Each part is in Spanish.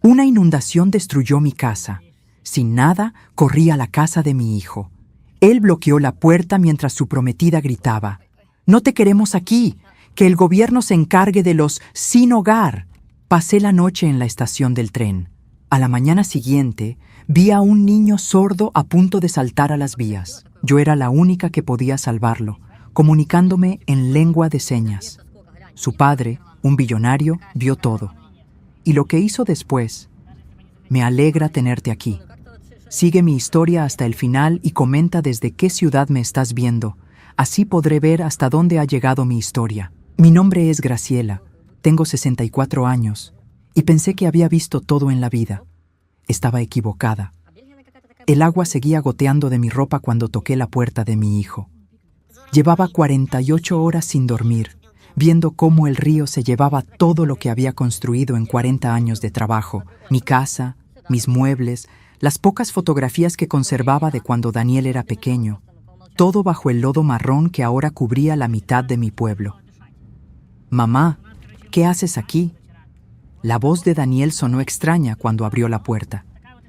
Una inundación destruyó mi casa. Sin nada, corrí a la casa de mi hijo. Él bloqueó la puerta mientras su prometida gritaba: «No te queremos aquí, que el gobierno se encargue de los sin hogar». Pasé la noche en la estación del tren. A la mañana siguiente, vi a un niño sordo a punto de saltar a las vías. Yo era la única que podía salvarlo, comunicándome en lengua de señas. Su padre, un billonario, vio todo. Y lo que hizo después: me alegra tenerte aquí. Sigue mi historia hasta el final y comenta desde qué ciudad me estás viendo. Así podré ver hasta dónde ha llegado mi historia. Mi nombre es Graciela, tengo 64 años y pensé que había visto todo en la vida. Estaba equivocada. El agua seguía goteando de mi ropa cuando toqué la puerta de mi hijo. Llevaba 48 horas sin dormir, viendo cómo el río se llevaba todo lo que había construido en 40 años de trabajo: mi casa, mis muebles, las pocas fotografías que conservaba de cuando Daniel era pequeño, todo bajo el lodo marrón que ahora cubría la mitad de mi pueblo. «Mamá, ¿qué haces aquí?». La voz de Daniel sonó extraña cuando abrió la puerta.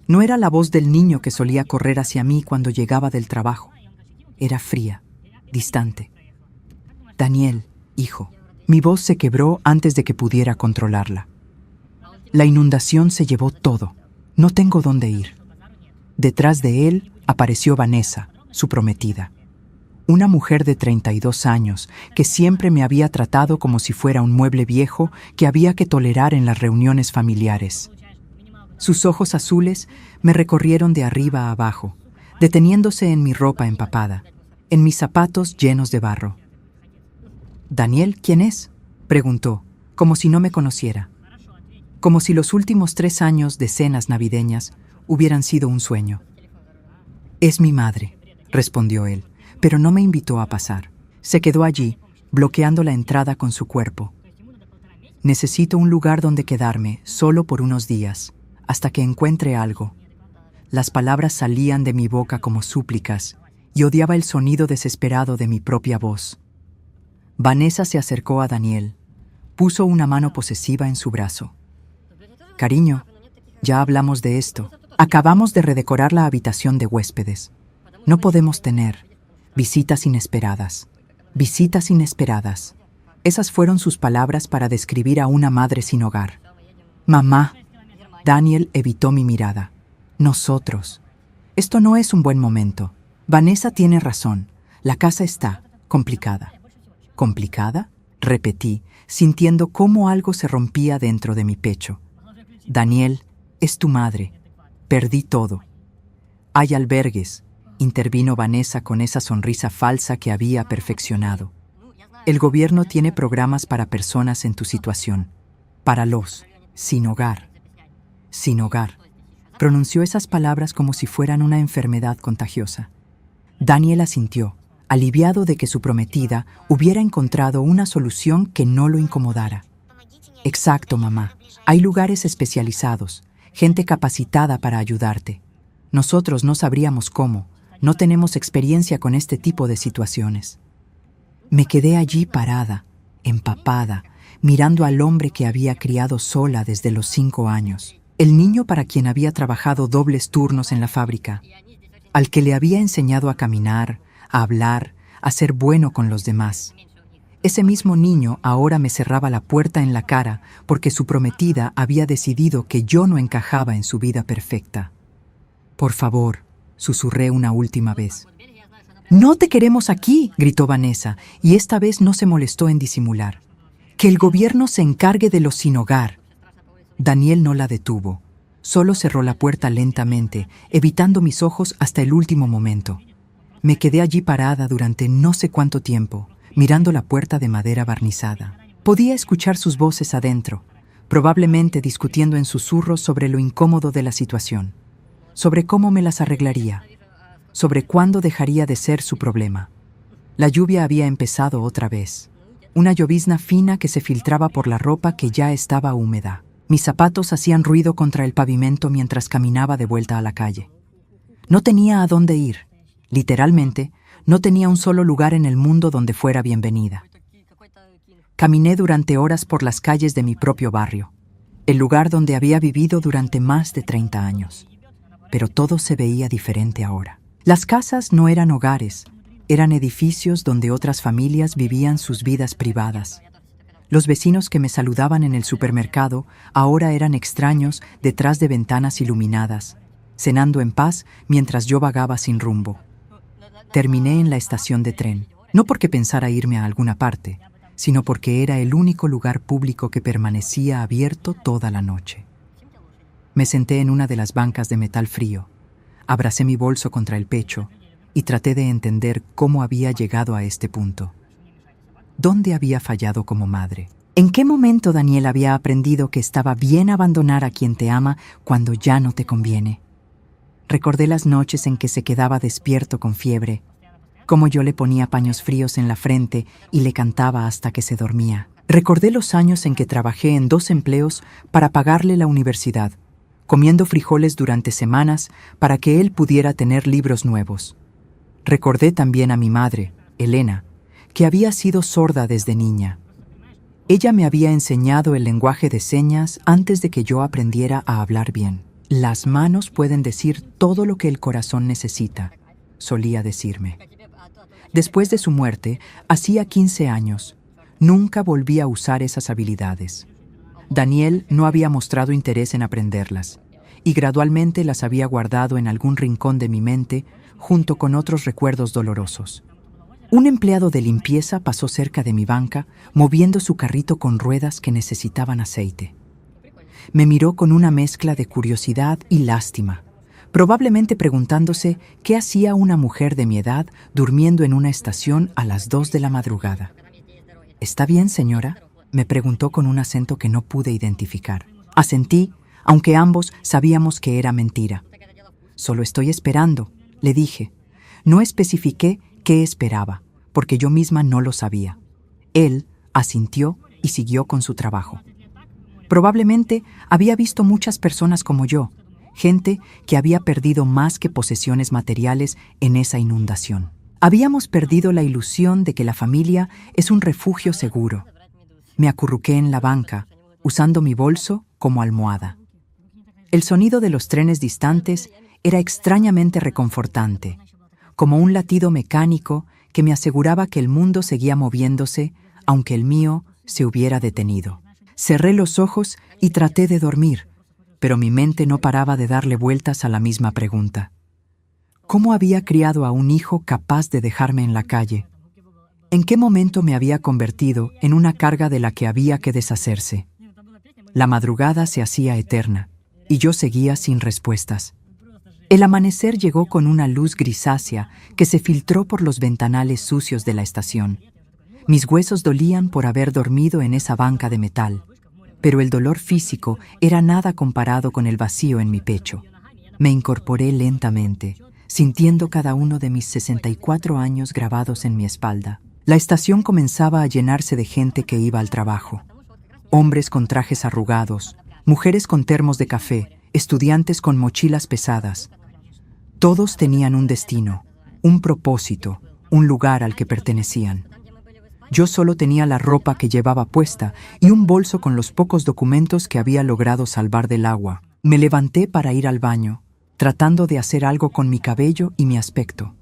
No era la voz del niño que solía correr hacia mí cuando llegaba del trabajo. Era fría, distante. «Daniel, hijo». Mi voz se quebró antes de que pudiera controlarla. La inundación se llevó todo. No tengo dónde ir. Detrás de él apareció Vanessa, su prometida. Una mujer de 32 años que siempre me había tratado como si fuera un mueble viejo que había que tolerar en las reuniones familiares. Sus ojos azules me recorrieron de arriba a abajo, deteniéndose en mi ropa empapada, en mis zapatos llenos de barro. «¿Daniel, quién es?», preguntó, como si no me conociera. Como si los últimos 3 años de cenas navideñas hubieran sido un sueño. «Es mi madre», respondió él, pero no me invitó a pasar. Se quedó allí, bloqueando la entrada con su cuerpo. «Necesito un lugar donde quedarme, solo por unos días, hasta que encuentre algo». Las palabras salían de mi boca como súplicas y odiaba el sonido desesperado de mi propia voz. Vanessa se acercó a Daniel, puso una mano posesiva en su brazo. «Cariño, ya hablamos de esto. Acabamos de redecorar la habitación de huéspedes. No podemos tener visitas inesperadas. Visitas inesperadas». Esas fueron sus palabras para describir a una madre sin hogar. «Mamá». Daniel evitó mi mirada. «Nosotros. Esto no es un buen momento. Vanessa tiene razón. La casa está complicada». «¿Complicada?», repetí, sintiendo cómo algo se rompía dentro de mi pecho. «Daniel, es tu madre. Perdí todo». «Hay albergues», intervino Vanessa con esa sonrisa falsa que había perfeccionado. «El gobierno tiene programas para personas en tu situación. Para los sin hogar». «Sin hogar». Pronunció esas palabras como si fueran una enfermedad contagiosa. Daniel asintió, aliviado de que su prometida hubiera encontrado una solución que no lo incomodara. «Exacto, mamá. Hay lugares especializados, gente capacitada para ayudarte. Nosotros no sabríamos cómo, no tenemos experiencia con este tipo de situaciones». Me quedé allí parada, empapada, mirando al hombre que había criado sola desde los 5 años, el niño para quien había trabajado dobles turnos en la fábrica, al que le había enseñado a caminar, a hablar, a ser bueno con los demás. Ese mismo niño ahora me cerraba la puerta en la cara porque su prometida había decidido que yo no encajaba en su vida perfecta. «Por favor», susurré una última vez. «No te queremos aquí», gritó Vanessa, y esta vez no se molestó en disimular. «Que el gobierno se encargue de los sin hogar». Daniel no la detuvo. Solo cerró la puerta lentamente, evitando mis ojos hasta el último momento. Me quedé allí parada durante no sé cuánto tiempo, mirando la puerta de madera barnizada. Podía escuchar sus voces adentro, probablemente discutiendo en susurros sobre lo incómodo de la situación, sobre cómo me las arreglaría, sobre cuándo dejaría de ser su problema. La lluvia había empezado otra vez, una llovizna fina que se filtraba por la ropa que ya estaba húmeda. Mis zapatos hacían ruido contra el pavimento mientras caminaba de vuelta a la calle. No tenía a dónde ir. Literalmente, no tenía un solo lugar en el mundo donde fuera bienvenida. Caminé durante horas por las calles de mi propio barrio. el lugar donde había vivido durante más de 30 años. Pero todo se veía diferente ahora. Las casas no eran hogares, eran edificios donde otras familias vivían sus vidas privadas. Los vecinos que me saludaban en el supermercado ahora eran extraños detrás de ventanas iluminadas, cenando en paz mientras yo vagaba sin rumbo. Terminé en la estación de tren, no porque pensara irme a alguna parte, sino porque era el único lugar público que permanecía abierto toda la noche. Me senté en una de las bancas de metal frío, abracé mi bolso contra el pecho y traté de entender cómo había llegado a este punto. ¿Dónde había fallado como madre? ¿En qué momento Daniel había aprendido que estaba bien abandonar a quien te ama cuando ya no te conviene? Recordé las noches en que se quedaba despierto con fiebre, cómo yo le ponía paños fríos en la frente y le cantaba hasta que se dormía. Recordé los años en que trabajé en 2 empleos para pagarle la universidad, comiendo frijoles durante semanas para que él pudiera tener libros nuevos. Recordé también a mi madre, Elena, que había sido sorda desde niña. Ella me había enseñado el lenguaje de señas antes de que yo aprendiera a hablar bien. Las manos pueden decir todo lo que el corazón necesita, solía decirme. Después de su muerte, hacía 15 años, nunca volví a usar esas habilidades. Daniel no había mostrado interés en aprenderlas, y gradualmente las había guardado en algún rincón de mi mente junto con otros recuerdos dolorosos. Un empleado de limpieza pasó cerca de mi banca, moviendo su carrito con ruedas que necesitaban aceite. Me miró con una mezcla de curiosidad y lástima, probablemente preguntándose qué hacía una mujer de mi edad durmiendo en una estación a las 2 de la madrugada. ¿Está bien, señora?, me preguntó con un acento que no pude identificar. Asentí, aunque ambos sabíamos que era mentira. Solo estoy esperando, le dije. No especifiqué qué esperaba, porque yo misma no lo sabía. Él asintió y siguió con su trabajo. Probablemente había visto muchas personas como yo, gente que había perdido más que posesiones materiales en esa inundación. Habíamos perdido la ilusión de que la familia es un refugio seguro. Me acurruqué en la banca, usando mi bolso como almohada. El sonido de los trenes distantes era extrañamente reconfortante, como un latido mecánico que me aseguraba que el mundo seguía moviéndose, aunque el mío se hubiera detenido. Cerré los ojos y traté de dormir, pero mi mente no paraba de darle vueltas a la misma pregunta. ¿Cómo había criado a un hijo capaz de dejarme en la calle? ¿En qué momento me había convertido en una carga de la que había que deshacerse? La madrugada se hacía eterna, y yo seguía sin respuestas. El amanecer llegó con una luz grisácea que se filtró por los ventanales sucios de la estación. Mis huesos dolían por haber dormido en esa banca de metal, pero el dolor físico era nada comparado con el vacío en mi pecho. Me incorporé lentamente, sintiendo cada uno de mis 64 años grabados en mi espalda. La estación comenzaba a llenarse de gente que iba al trabajo. Hombres con trajes arrugados, mujeres con termos de café, estudiantes con mochilas pesadas. Todos tenían un destino, un propósito, un lugar al que pertenecían. Yo solo tenía la ropa que llevaba puesta y un bolso con los pocos documentos que había logrado salvar del agua. Me levanté para ir al baño, tratando de hacer algo con mi cabello y mi aspecto.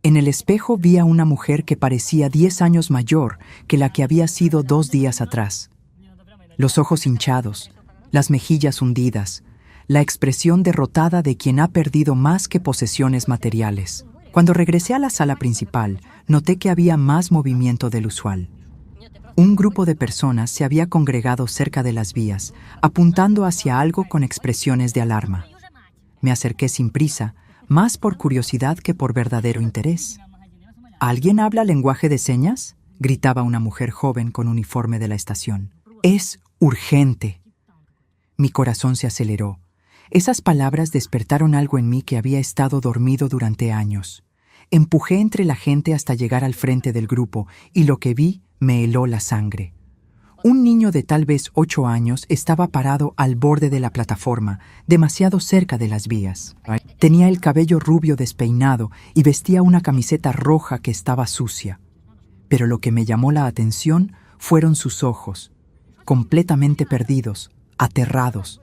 En el espejo vi a una mujer que parecía 10 años mayor que la que había sido 2 días atrás. Los ojos hinchados, las mejillas hundidas, la expresión derrotada de quien ha perdido más que posesiones materiales. Cuando regresé a la sala principal, noté que había más movimiento del usual. Un grupo de personas se había congregado cerca de las vías, apuntando hacia algo con expresiones de alarma. Me acerqué sin prisa, más por curiosidad que por verdadero interés. ¿Alguien habla lenguaje de señas?, gritaba una mujer joven con uniforme de la estación. «Es urgente». Mi corazón se aceleró. Esas palabras despertaron algo en mí que había estado dormido durante años. Empujé entre la gente hasta llegar al frente del grupo y lo que vi me heló la sangre. Un niño de tal vez 8 años estaba parado al borde de la plataforma, demasiado cerca de las vías. Tenía el cabello rubio despeinado y vestía una camiseta roja que estaba sucia. Pero lo que me llamó la atención fueron sus ojos, completamente perdidos, aterrados.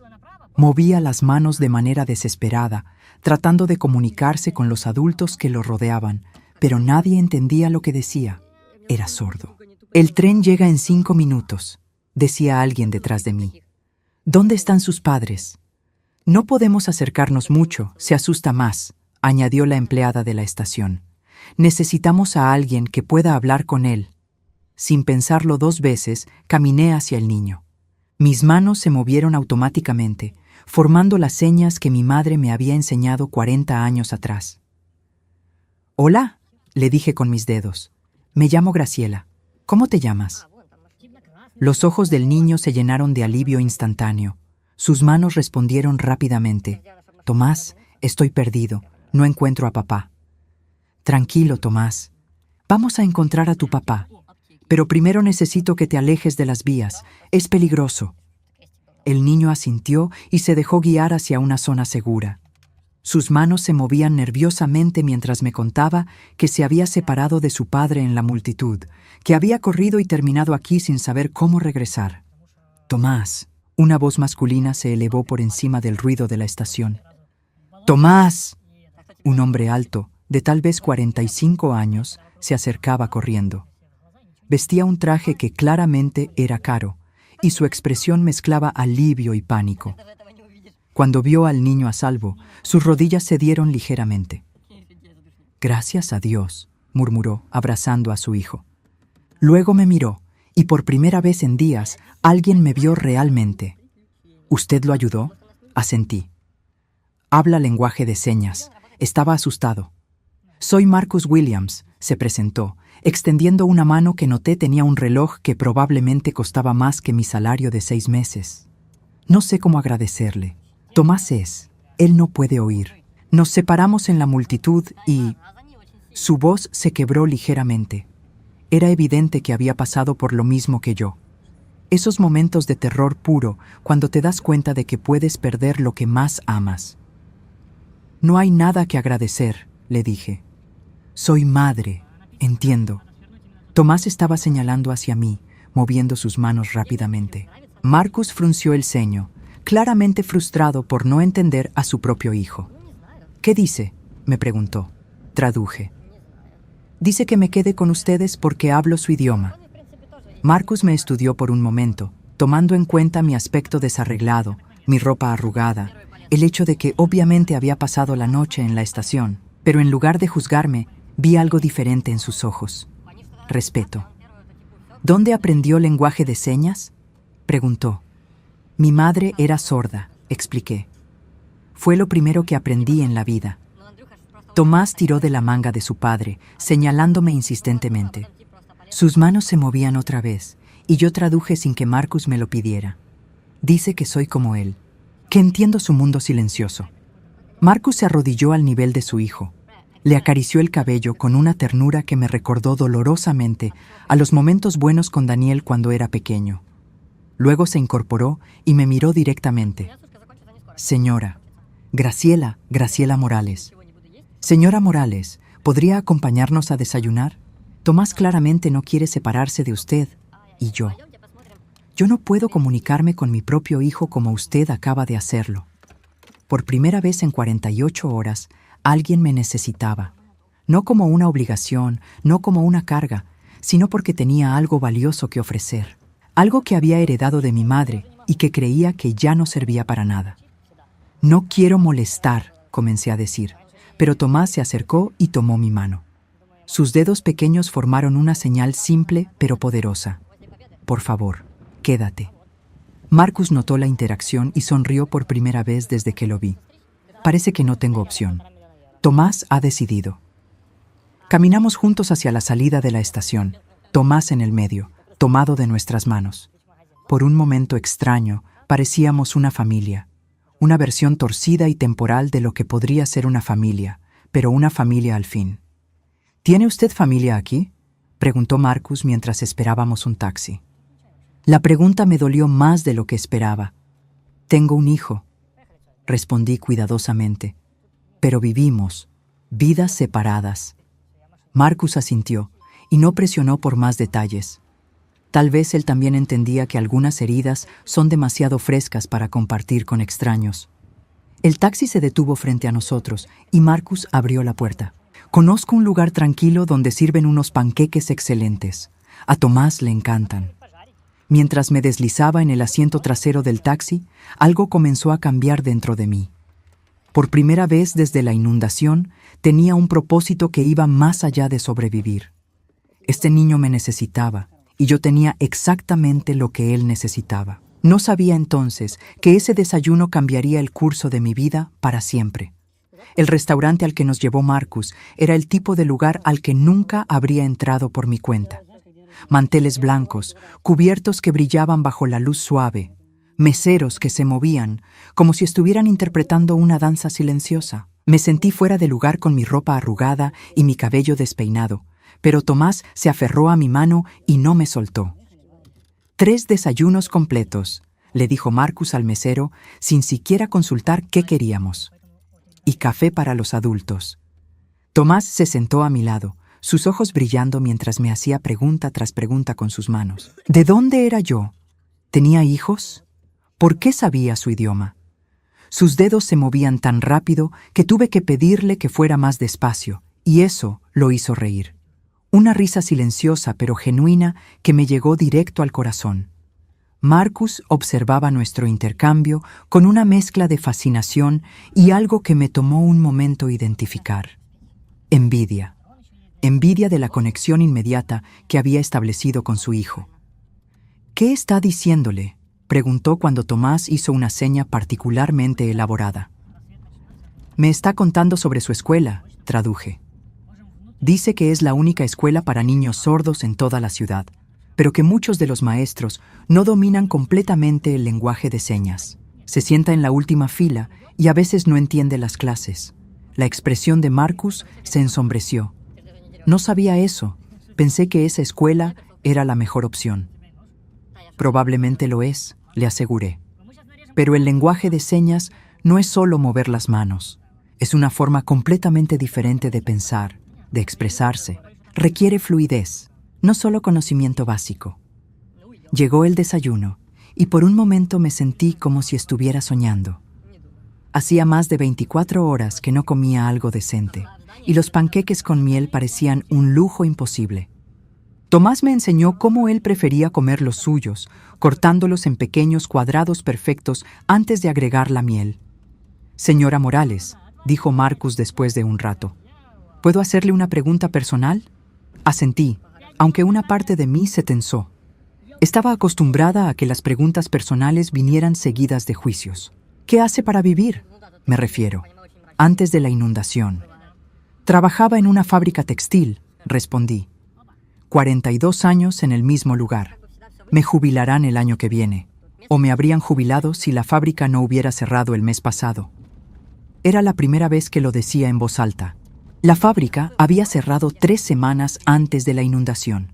Movía las manos de manera desesperada, tratando de comunicarse con los adultos que lo rodeaban, pero nadie entendía lo que decía. Era sordo. «El tren llega en 5 minutos», decía alguien detrás de mí. «¿Dónde están sus padres?» «No podemos acercarnos mucho, se asusta más», añadió la empleada de la estación. «Necesitamos a alguien que pueda hablar con él». Sin pensarlo 2 veces, caminé hacia el niño. Mis manos se movieron automáticamente, formando las señas que mi madre me había enseñado 40 años atrás. «Hola», le dije con mis dedos. «Me llamo Graciela. ¿Cómo te llamas?» Los ojos del niño se llenaron de alivio instantáneo. Sus manos respondieron rápidamente. «Tomás, estoy perdido. No encuentro a papá». «Tranquilo, Tomás. Vamos a encontrar a tu papá. Pero primero necesito que te alejes de las vías. Es peligroso». El niño asintió y se dejó guiar hacia una zona segura. Sus manos se movían nerviosamente mientras me contaba que se había separado de su padre en la multitud, que había corrido y terminado aquí sin saber cómo regresar. «Tomás», una voz masculina se elevó por encima del ruido de la estación. «Tomás». Un hombre alto, de tal vez 45 años, se acercaba corriendo. Vestía un traje que claramente era caro, y su expresión mezclaba alivio y pánico. Cuando vio al niño a salvo, sus rodillas cedieron ligeramente. «Gracias a Dios», murmuró, abrazando a su hijo. Luego me miró, y por primera vez en días, alguien me vio realmente. «¿Usted lo ayudó?», asentí. «Habla lenguaje de señas». Estaba asustado. «Soy Marcus Williams», se presentó, extendiendo una mano que noté tenía un reloj que probablemente costaba más que mi salario de 6 meses. No sé cómo agradecerle. Tomás él no puede oír. Nos separamos en la multitud y... Su voz se quebró ligeramente. Era evidente que había pasado por lo mismo que yo. Esos momentos de terror puro cuando te das cuenta de que puedes perder lo que más amas. «No hay nada que agradecer», le dije. «Soy madre, entiendo». Tomás estaba señalando hacia mí, moviendo sus manos rápidamente. Marcus frunció el ceño, claramente frustrado por no entender a su propio hijo. «¿Qué dice?», me preguntó. Traduje. «Dice que me quede con ustedes porque hablo su idioma». Marcus me estudió por un momento, tomando en cuenta mi aspecto desarreglado, mi ropa arrugada, el hecho de que obviamente había pasado la noche en la estación, pero en lugar de juzgarme, vi algo diferente en sus ojos. Respeto. «¿Dónde aprendió lenguaje de señas?», preguntó. «Mi madre era sorda», expliqué. «Fue lo primero que aprendí en la vida». Tomás tiró de la manga de su padre, señalándome insistentemente. Sus manos se movían otra vez, y yo traduje sin que Marcus me lo pidiera. «Dice que soy como él, que entiendo su mundo silencioso». Marcus se arrodilló al nivel de su hijo. Le acarició el cabello con una ternura que me recordó dolorosamente a los momentos buenos con Daniel cuando era pequeño. Luego se incorporó y me miró directamente. «Señora, Graciela Morales. Señora Morales, ¿podría acompañarnos a desayunar? Tomás claramente no quiere separarse de usted, y yo. Yo no puedo comunicarme con mi propio hijo como usted acaba de hacerlo». Por primera vez en 48 horas, alguien me necesitaba. No como una obligación, no como una carga, sino porque tenía algo valioso que ofrecer. Algo que había heredado de mi madre y que creía que ya no servía para nada. «No quiero molestar», comencé a decir, pero Tomás se acercó y tomó mi mano. Sus dedos pequeños formaron una señal simple pero poderosa. «Por favor, quédate». Marcus notó la interacción y sonrió por primera vez desde que lo vi. Parece que no tengo opción. Tomás ha decidido. Caminamos juntos hacia la salida de la estación, Tomás en el medio, tomado de nuestras manos. Por un momento extraño, parecíamos una familia, una versión torcida y temporal de lo que podría ser una familia, pero una familia al fin. «¿Tiene usted familia aquí?», preguntó Marcus mientras esperábamos un taxi. La pregunta me dolió más de lo que esperaba. «Tengo un hijo», respondí cuidadosamente, «pero vivimos vidas separadas». Marcus asintió y no presionó por más detalles. Tal vez él también entendía que algunas heridas son demasiado frescas para compartir con extraños. El taxi se detuvo frente a nosotros y Marcus abrió la puerta. Conozco un lugar tranquilo donde sirven unos panqueques excelentes. A Tomás le encantan. Mientras me deslizaba en el asiento trasero del taxi, algo comenzó a cambiar dentro de mí. Por primera vez desde la inundación, tenía un propósito que iba más allá de sobrevivir. Este niño me necesitaba, y yo tenía exactamente lo que él necesitaba. No sabía entonces que ese desayuno cambiaría el curso de mi vida para siempre. El restaurante al que nos llevó Marcus era el tipo de lugar al que nunca habría entrado por mi cuenta. Manteles blancos, cubiertos que brillaban bajo la luz suave, meseros que se movían, como si estuvieran interpretando una danza silenciosa. Me sentí fuera de lugar con mi ropa arrugada y mi cabello despeinado, pero Tomás se aferró a mi mano y no me soltó. 3 desayunos completos, le dijo Marcus al mesero, sin siquiera consultar qué queríamos. Y café para los adultos. Tomás se sentó a mi lado, sus ojos brillando mientras me hacía pregunta tras pregunta con sus manos. ¿De dónde era yo? ¿Tenía hijos? ¿Por qué sabía su idioma? Sus dedos se movían tan rápido que tuve que pedirle que fuera más despacio, y eso lo hizo reír. Una risa silenciosa pero genuina que me llegó directo al corazón. Marcus observaba nuestro intercambio con una mezcla de fascinación y algo que me tomó un momento identificar. Envidia. Envidia de la conexión inmediata que había establecido con su hijo. ¿Qué está diciéndole?, preguntó cuando Tomás hizo una seña particularmente elaborada. Me está contando sobre su escuela, traduje. Dice que es la única escuela para niños sordos en toda la ciudad, pero que muchos de los maestros no dominan completamente el lenguaje de señas. Se sienta en la última fila y a veces no entiende las clases. La expresión de Marcus se ensombreció. No sabía eso. Pensé que esa escuela era la mejor opción. Probablemente lo es, le aseguré. Pero el lenguaje de señas no es solo mover las manos. Es una forma completamente diferente de pensar, de expresarse. Requiere fluidez, no solo conocimiento básico. Llegó el desayuno y por un momento me sentí como si estuviera soñando. Hacía más de 24 horas que no comía algo decente y los panqueques con miel parecían un lujo imposible. Tomás me enseñó cómo él prefería comer los suyos, cortándolos en pequeños cuadrados perfectos antes de agregar la miel. «Señora Morales», dijo Marcus después de un rato, ¿puedo hacerle una pregunta personal? Asentí, aunque una parte de mí se tensó. Estaba acostumbrada a que las preguntas personales vinieran seguidas de juicios. ¿Qué hace para vivir? Me refiero. Antes de la inundación. Trabajaba en una fábrica textil, respondí. 42 años en el mismo lugar. Me jubilarán el año que viene. O me habrían jubilado si la fábrica no hubiera cerrado el mes pasado. Era la primera vez que lo decía en voz alta. La fábrica había cerrado 3 semanas antes de la inundación.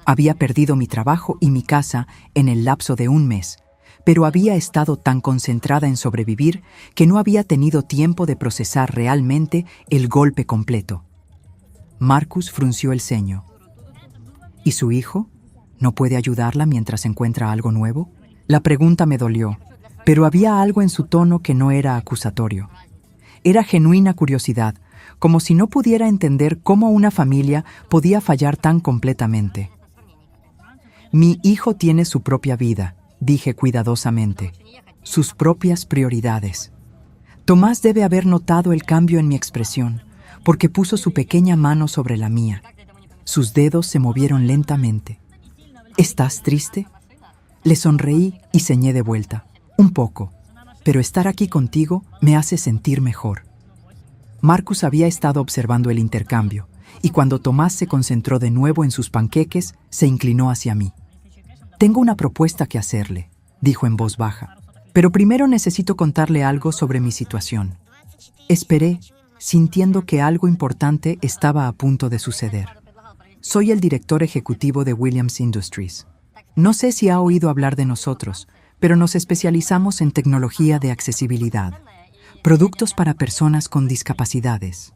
Había perdido mi trabajo y mi casa en el lapso de un mes, pero había estado tan concentrada en sobrevivir que no había tenido tiempo de procesar realmente el golpe completo. Marcus frunció el ceño. ¿Y su hijo? ¿No puede ayudarla mientras encuentra algo nuevo? La pregunta me dolió, pero había algo en su tono que no era acusatorio. Era genuina curiosidad, como si no pudiera entender cómo una familia podía fallar tan completamente. Mi hijo tiene su propia vida, dije cuidadosamente, sus propias prioridades. Tomás debe haber notado el cambio en mi expresión, porque puso su pequeña mano sobre la mía. Sus dedos se movieron lentamente. ¿Estás triste? Le sonreí y señé de vuelta. Un poco, pero estar aquí contigo me hace sentir mejor. Marcus había estado observando el intercambio, y cuando Tomás se concentró de nuevo en sus panqueques, se inclinó hacia mí. Tengo una propuesta que hacerle, dijo en voz baja, pero primero necesito contarle algo sobre mi situación. Esperé, sintiendo que algo importante estaba a punto de suceder. Soy el director ejecutivo de Williams Industries. No sé si ha oído hablar de nosotros, pero nos especializamos en tecnología de accesibilidad. Productos para personas con discapacidades.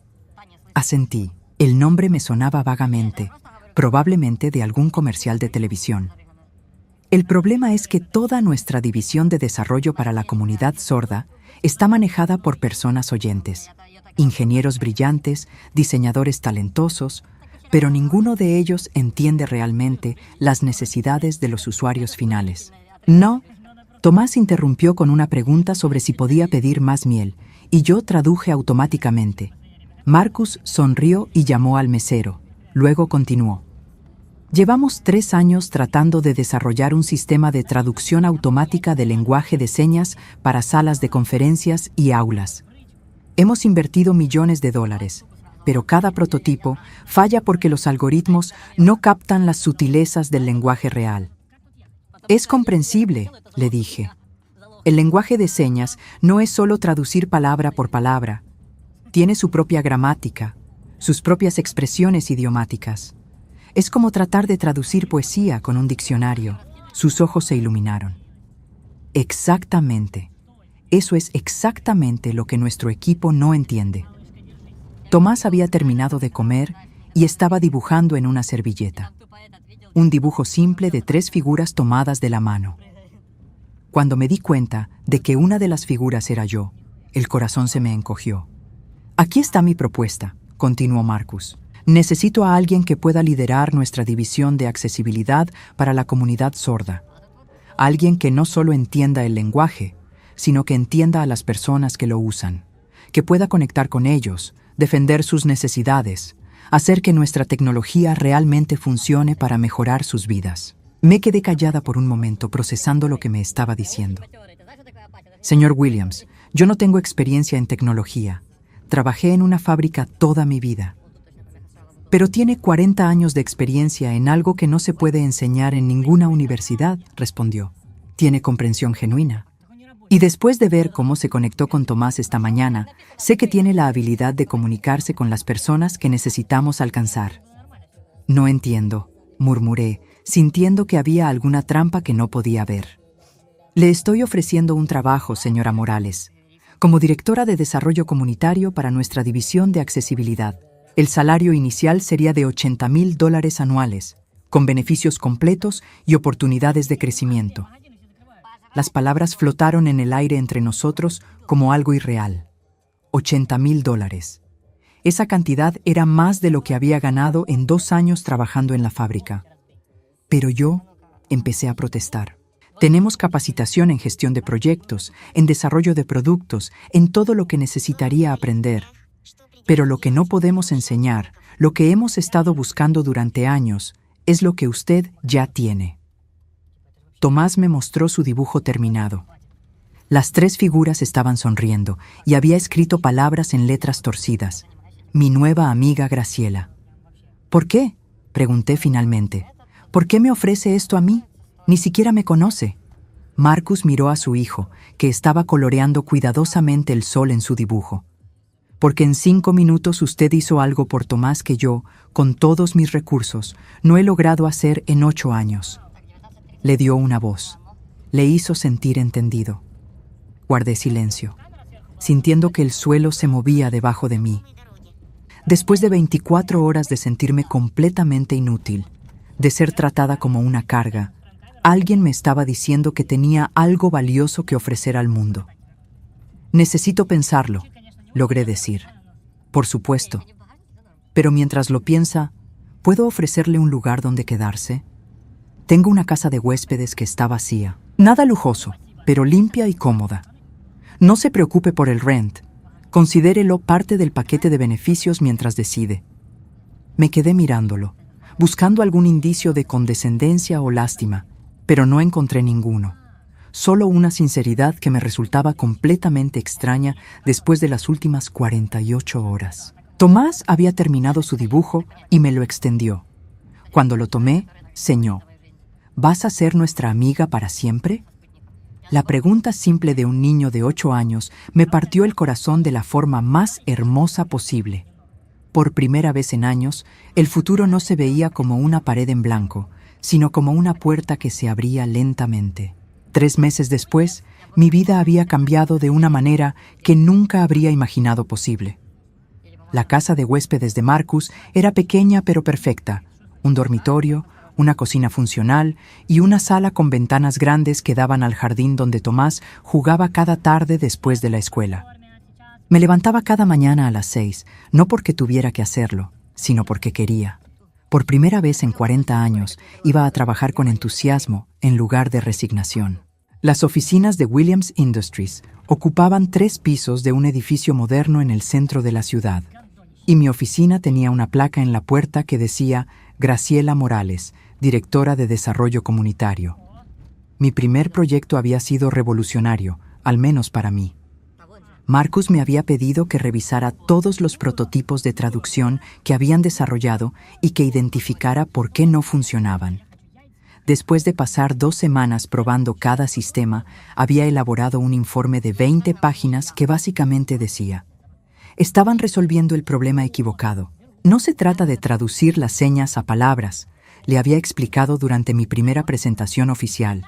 Asentí. El nombre me sonaba vagamente, probablemente de algún comercial de televisión. El problema es que toda nuestra división de desarrollo para la comunidad sorda está manejada por personas oyentes, ingenieros brillantes, diseñadores talentosos, pero ninguno de ellos entiende realmente las necesidades de los usuarios finales. No. Tomás interrumpió con una pregunta sobre si podía pedir más miel, y yo traduje automáticamente. Marcus sonrió y llamó al mesero. Luego continuó. Llevamos 3 años tratando de desarrollar un sistema de traducción automática de lenguaje de señas para salas de conferencias y aulas. Hemos invertido millones de dólares, pero cada prototipo falla porque los algoritmos no captan las sutilezas del lenguaje real. Es comprensible, le dije. El lenguaje de señas no es solo traducir palabra por palabra. Tiene su propia gramática, sus propias expresiones idiomáticas. Es como tratar de traducir poesía con un diccionario. Sus ojos se iluminaron. Exactamente. Eso es exactamente lo que nuestro equipo no entiende. Tomás había terminado de comer y estaba dibujando en una servilleta. Un dibujo simple de 3 figuras tomadas de la mano. Cuando me di cuenta de que una de las figuras era yo, el corazón se me encogió. Aquí está mi propuesta, continuó Marcus. Necesito a alguien que pueda liderar nuestra división de accesibilidad para la comunidad sorda. Alguien que no solo entienda el lenguaje, sino que entienda a las personas que lo usan, que pueda conectar con ellos, defender sus necesidades, hacer que nuestra tecnología realmente funcione para mejorar sus vidas. Me quedé callada por un momento procesando lo que me estaba diciendo. Señor Williams, yo no tengo experiencia en tecnología. Trabajé en una fábrica toda mi vida. Pero tiene 40 años de experiencia en algo que no se puede enseñar en ninguna universidad, respondió. Tiene comprensión genuina. Y después de ver cómo se conectó con Tomás esta mañana, sé que tiene la habilidad de comunicarse con las personas que necesitamos alcanzar. No entiendo, murmuré, sintiendo que había alguna trampa que no podía ver. Le estoy ofreciendo un trabajo, señora Morales, como directora de desarrollo comunitario para nuestra división de accesibilidad. El salario inicial sería de $80,000 anuales, con beneficios completos y oportunidades de crecimiento. Las palabras flotaron en el aire entre nosotros como algo irreal. $80,000. Esa cantidad era más de lo que había ganado en 2 años trabajando en la fábrica. Pero yo empecé a protestar. Tenemos capacitación en gestión de proyectos, en desarrollo de productos, en todo lo que necesitaría aprender. Pero lo que no podemos enseñar, lo que hemos estado buscando durante años, es lo que usted ya tiene. Tomás me mostró su dibujo terminado. Las 3 figuras estaban sonriendo y había escrito palabras en letras torcidas. Mi nueva amiga Graciela. ¿Por qué?, pregunté finalmente. ¿Por qué me ofrece esto a mí? Ni siquiera me conoce. Marcus miró a su hijo, que estaba coloreando cuidadosamente el sol en su dibujo. Porque en 5 minutos usted hizo algo por Tomás que yo, con todos mis recursos, no he logrado hacer en 8 años. Le dio una voz. Le hizo sentir entendido. Guardé silencio, sintiendo que el suelo se movía debajo de mí. Después de 24 horas de sentirme completamente inútil, de ser tratada como una carga, alguien me estaba diciendo que tenía algo valioso que ofrecer al mundo. Necesito pensarlo, logré decir. Por supuesto. Pero mientras lo piensa, ¿puedo ofrecerle un lugar donde quedarse? Tengo una casa de huéspedes que está vacía. Nada lujoso, pero limpia y cómoda. No se preocupe por el rent. Considérelo parte del paquete de beneficios mientras decide. Me quedé mirándolo, buscando algún indicio de condescendencia o lástima, pero no encontré ninguno. Solo una sinceridad que me resultaba completamente extraña después de las últimas 48 horas. Tomás había terminado su dibujo y me lo extendió. Cuando lo tomé, señó. ¿Vas a ser nuestra amiga para siempre? La pregunta simple de un niño de 8 años me partió el corazón de la forma más hermosa posible. Por primera vez en años, el futuro no se veía como una pared en blanco, sino como una puerta que se abría lentamente. 3 meses después, mi vida había cambiado de una manera que nunca habría imaginado posible. La casa de huéspedes de Marcus era pequeña pero perfecta, un dormitorio, una cocina funcional y una sala con ventanas grandes que daban al jardín donde Tomás jugaba cada tarde después de la escuela. Me levantaba cada mañana a las 6, no porque tuviera que hacerlo, sino porque quería. Por primera vez en 40 años, iba a trabajar con entusiasmo en lugar de resignación. Las oficinas de Williams Industries ocupaban 3 pisos de un edificio moderno en el centro de la ciudad, y mi oficina tenía una placa en la puerta que decía Graciela Morales, directora de Desarrollo Comunitario. Mi primer proyecto había sido revolucionario, al menos para mí. Marcus me había pedido que revisara todos los prototipos de traducción que habían desarrollado y que identificara por qué no funcionaban. Después de pasar 2 semanas probando cada sistema, había elaborado un informe de 20 páginas que básicamente decía: estaban resolviendo el problema equivocado. No se trata de traducir las señas a palabras, le había explicado durante mi primera presentación oficial.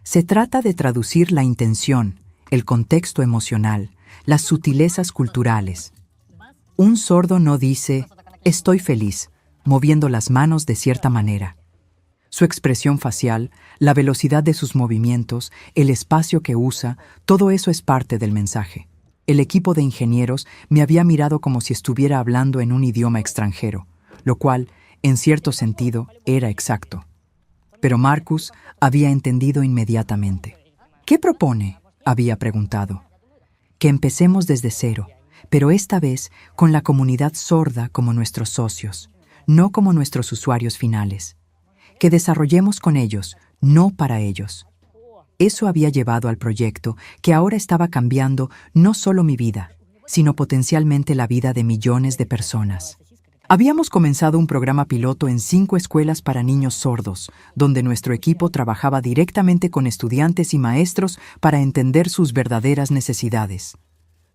Se trata de traducir la intención, el contexto emocional, las sutilezas culturales. Un sordo no dice «estoy feliz», moviendo las manos de cierta manera. Su expresión facial, la velocidad de sus movimientos, el espacio que usa, todo eso es parte del mensaje. El equipo de ingenieros me había mirado como si estuviera hablando en un idioma extranjero, lo cual, en cierto sentido, era exacto. Pero Marcus había entendido inmediatamente. «¿Qué propone?», había preguntado. «Que empecemos desde cero, pero esta vez con la comunidad sorda como nuestros socios, no como nuestros usuarios finales. Que desarrollemos con ellos, no para ellos». Eso había llevado al proyecto que ahora estaba cambiando no solo mi vida, sino potencialmente la vida de millones de personas. Habíamos comenzado un programa piloto en 5 escuelas para niños sordos, donde nuestro equipo trabajaba directamente con estudiantes y maestros para entender sus verdaderas necesidades.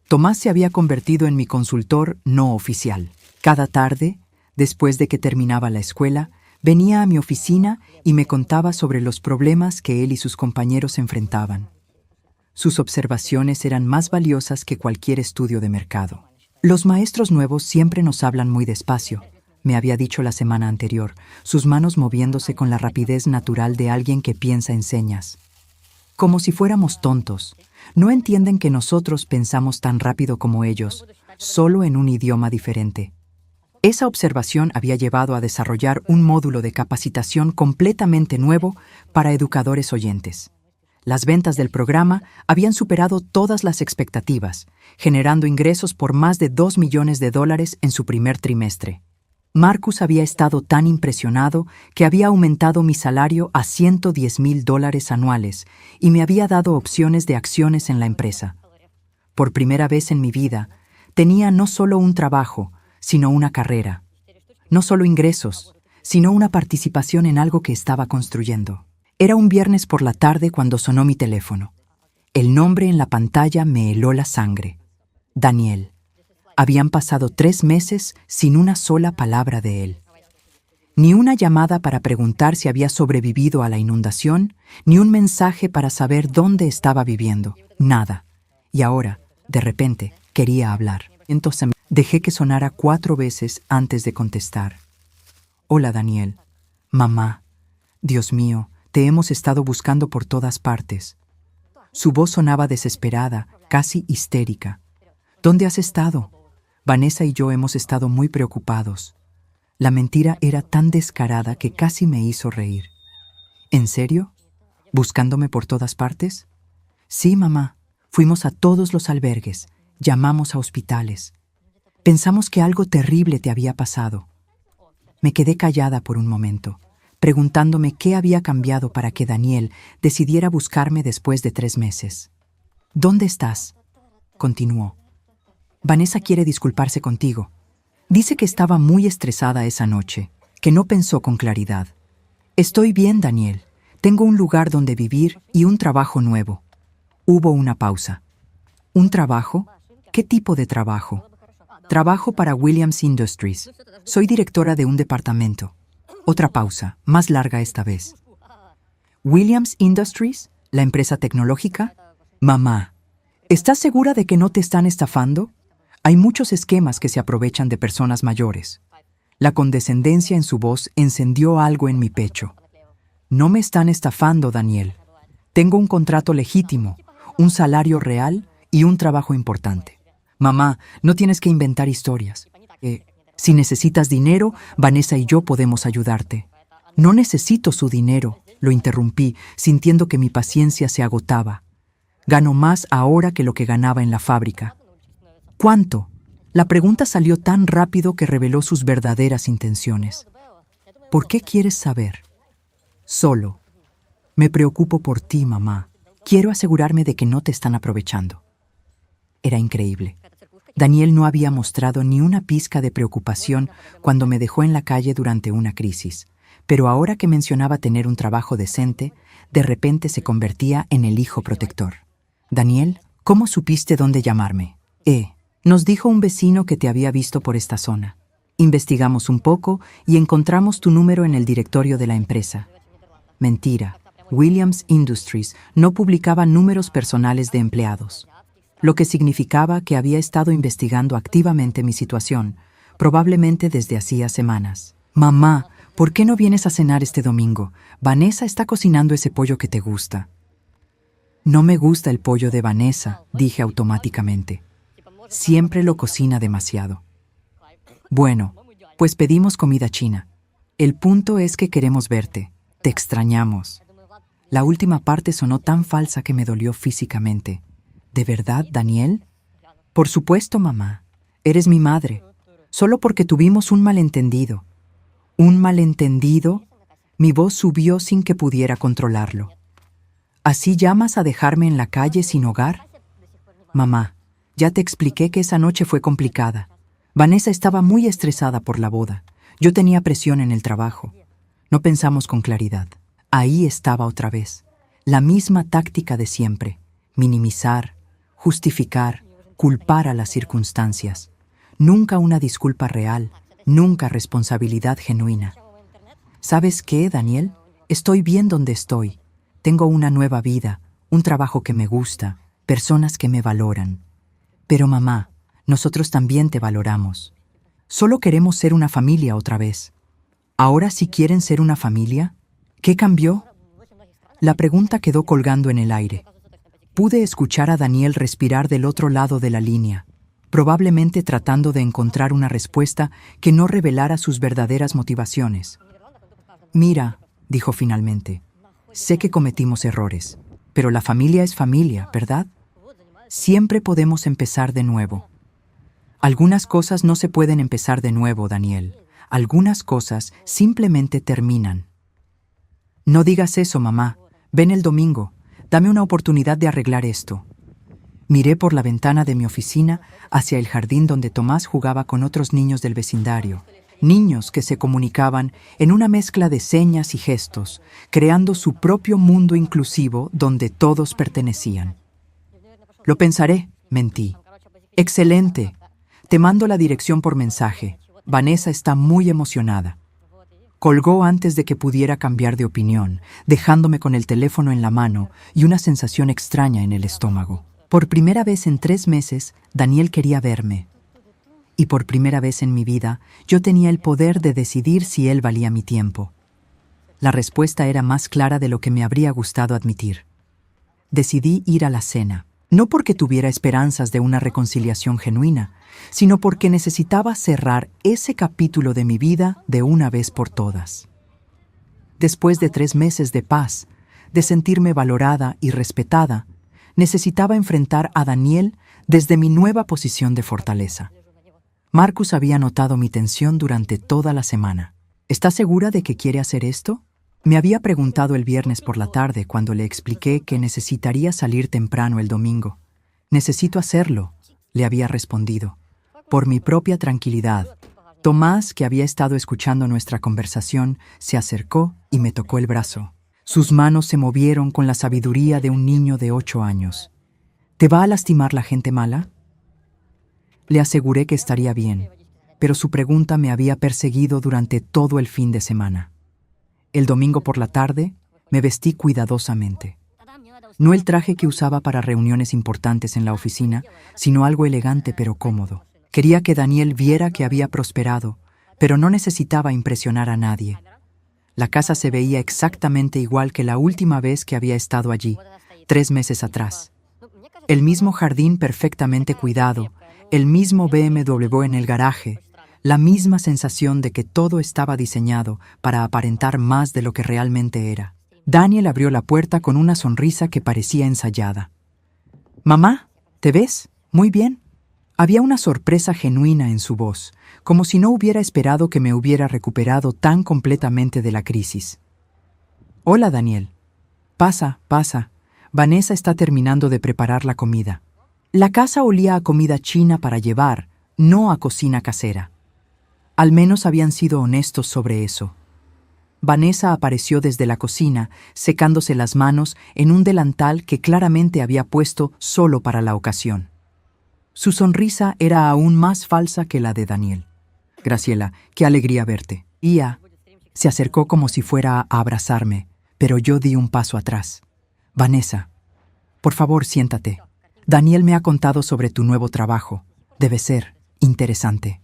Tomás se había convertido en mi consultor no oficial. Cada tarde, después de que terminaba la escuela, venía a mi oficina y me contaba sobre los problemas que él y sus compañeros enfrentaban. Sus observaciones eran más valiosas que cualquier estudio de mercado. «Los maestros nuevos siempre nos hablan muy despacio», me había dicho la semana anterior, sus manos moviéndose con la rapidez natural de alguien que piensa en señas. Como si fuéramos tontos. No entienden que nosotros pensamos tan rápido como ellos, solo en un idioma diferente. Esa observación había llevado a desarrollar un módulo de capacitación completamente nuevo para educadores oyentes. Las ventas del programa habían superado todas las expectativas, generando ingresos por más de $2 millones en su primer trimestre. Marcus había estado tan impresionado que había aumentado mi salario a $110,000 anuales y me había dado opciones de acciones en la empresa. Por primera vez en mi vida, tenía no solo un trabajo, sino una carrera. No solo ingresos, sino una participación en algo que estaba construyendo. Era un viernes por la tarde cuando sonó mi teléfono. El nombre en la pantalla me heló la sangre. Daniel. Habían pasado 3 meses sin una sola palabra de él. Ni una llamada para preguntar si había sobrevivido a la inundación, ni un mensaje para saber dónde estaba viviendo. Nada. Y ahora, de repente, quería hablar. Entonces dejé que sonara 4 veces antes de contestar. «Hola, Daniel. Mamá. Dios mío, te hemos estado buscando por todas partes». Su voz sonaba desesperada, casi histérica. «¿Dónde has estado? Vanessa y yo hemos estado muy preocupados». La mentira era tan descarada que casi me hizo reír. «¿En serio? ¿Buscándome por todas partes?» «Sí, mamá. Fuimos a todos los albergues. Llamamos a hospitales. Pensamos que algo terrible te había pasado». Me quedé callada por un momento, preguntándome qué había cambiado para que Daniel decidiera buscarme después de 3 meses. «¿Dónde estás?», continuó. «Vanessa quiere disculparse contigo. Dice que estaba muy estresada esa noche, que no pensó con claridad. Estoy bien, Daniel. Tengo un lugar donde vivir y un trabajo nuevo». Hubo una pausa. «¿Un trabajo? ¿Qué tipo de trabajo?» «Trabajo para Williams Industries. Soy directora de un departamento». Otra pausa, más larga esta vez. «¿Williams Industries? ¿La empresa tecnológica?» «Mamá, ¿estás segura de que no te están estafando? Hay muchos esquemas que se aprovechan de personas mayores». La condescendencia en su voz encendió algo en mi pecho. No me están estafando, Daniel. Tengo un contrato legítimo, un salario real y un trabajo importante. Mamá, no tienes que inventar historias. Si necesitas dinero, Vanessa y yo podemos ayudarte. No necesito su dinero, lo interrumpí, sintiendo que mi paciencia se agotaba. Gano más ahora que lo que ganaba en la fábrica. ¿Cuánto? La pregunta salió tan rápido que reveló sus verdaderas intenciones. ¿Por qué quieres saber? Solo. Me preocupo por ti, mamá. Quiero asegurarme de que no te están aprovechando. Era increíble. Daniel no había mostrado ni una pizca de preocupación cuando me dejó en la calle durante una crisis, pero ahora que mencionaba tener un trabajo decente, de repente se convertía en el hijo protector. Daniel, ¿cómo supiste dónde llamarme? Nos dijo un vecino que te había visto por esta zona. Investigamos un poco y encontramos tu número en el directorio de la empresa. Mentira. Williams Industries no publicaba números personales de empleados, lo que significaba que había estado investigando activamente mi situación, probablemente desde hacía semanas. Mamá, ¿por qué no vienes a cenar este domingo? Vanessa está cocinando ese pollo que te gusta. No me gusta el pollo de Vanessa, dije automáticamente. Siempre lo cocina demasiado. Bueno, pues pedimos comida china. El punto es que queremos verte. Te extrañamos. La última parte sonó tan falsa que me dolió físicamente. ¿De verdad, Daniel? Por supuesto, mamá. Eres mi madre. Solo porque tuvimos un malentendido. ¿Un malentendido? Mi voz subió sin que pudiera controlarlo. ¿Así llamas a dejarme en la calle sin hogar? Mamá, ya te expliqué que esa noche fue complicada. Vanessa estaba muy estresada por la boda. Yo tenía presión en el trabajo. No pensamos con claridad. Ahí estaba otra vez. La misma táctica de siempre. Minimizar, justificar, culpar a las circunstancias. Nunca una disculpa real, nunca responsabilidad genuina. ¿Sabes qué, Daniel? Estoy bien donde estoy. Tengo una nueva vida, un trabajo que me gusta, personas que me valoran. Pero mamá, nosotros también te valoramos. Solo queremos ser una familia otra vez. ¿Ahora sí quieren ser una familia? ¿Qué cambió? La pregunta quedó colgando en el aire. Pude escuchar a Daniel respirar del otro lado de la línea, probablemente tratando de encontrar una respuesta que no revelara sus verdaderas motivaciones. Mira, dijo finalmente, sé que cometimos errores, pero la familia es familia, ¿verdad? Siempre podemos empezar de nuevo. Algunas cosas no se pueden empezar de nuevo, Daniel. Algunas cosas simplemente terminan. No digas eso, mamá. Ven el domingo. Dame una oportunidad de arreglar esto. Miré por la ventana de mi oficina hacia el jardín donde Tomás jugaba con otros niños del vecindario. Niños que se comunicaban en una mezcla de señas y gestos, creando su propio mundo inclusivo donde todos pertenecían. Lo pensaré, mentí. Excelente. Te mando la dirección por mensaje. Vanessa está muy emocionada. Colgó antes de que pudiera cambiar de opinión, dejándome con el teléfono en la mano y una sensación extraña en el estómago. Por primera vez en 3 meses, Daniel quería verme. Y por primera vez en mi vida, yo tenía el poder de decidir si él valía mi tiempo. La respuesta era más clara de lo que me habría gustado admitir. Decidí ir a la cena, no porque tuviera esperanzas de una reconciliación genuina, sino porque necesitaba cerrar ese capítulo de mi vida de una vez por todas. Después de 3 meses de paz, de sentirme valorada y respetada, necesitaba enfrentar a Daniel desde mi nueva posición de fortaleza. Marcus había notado mi tensión durante toda la semana. ¿Estás segura de que quiere hacer esto? Me había preguntado el viernes por la tarde cuando le expliqué que necesitaría salir temprano el domingo. Necesito hacerlo, le había respondido, por mi propia tranquilidad. Tomás, que había estado escuchando nuestra conversación, se acercó y me tocó el brazo. Sus manos se movieron con la sabiduría de un niño de 8 años. ¿Te va a lastimar la gente mala? Le aseguré que estaría bien, pero su pregunta me había perseguido durante todo el fin de semana. El domingo por la tarde, me vestí cuidadosamente. No el traje que usaba para reuniones importantes en la oficina, sino algo elegante pero cómodo. Quería que Daniel viera que había prosperado, pero no necesitaba impresionar a nadie. La casa se veía exactamente igual que la última vez que había estado allí, 3 meses atrás. El mismo jardín perfectamente cuidado, el mismo BMW en el garaje, la misma sensación de que todo estaba diseñado para aparentar más de lo que realmente era. Daniel abrió la puerta con una sonrisa que parecía ensayada. «Mamá, ¿te ves? Muy bien». Había una sorpresa genuina en su voz, como si no hubiera esperado que me hubiera recuperado tan completamente de la crisis. «Hola, Daniel. Pasa, pasa. Vanessa está terminando de preparar la comida». La casa olía a comida china para llevar, no a cocina casera. Al menos habían sido honestos sobre eso. Vanessa apareció desde la cocina, secándose las manos en un delantal que claramente había puesto solo para la ocasión. Su sonrisa era aún más falsa que la de Daniel. «Graciela, qué alegría verte». Ia se acercó como si fuera a abrazarme, pero yo di un paso atrás. «Vanessa, por favor, siéntate. Daniel me ha contado sobre tu nuevo trabajo. Debe ser interesante».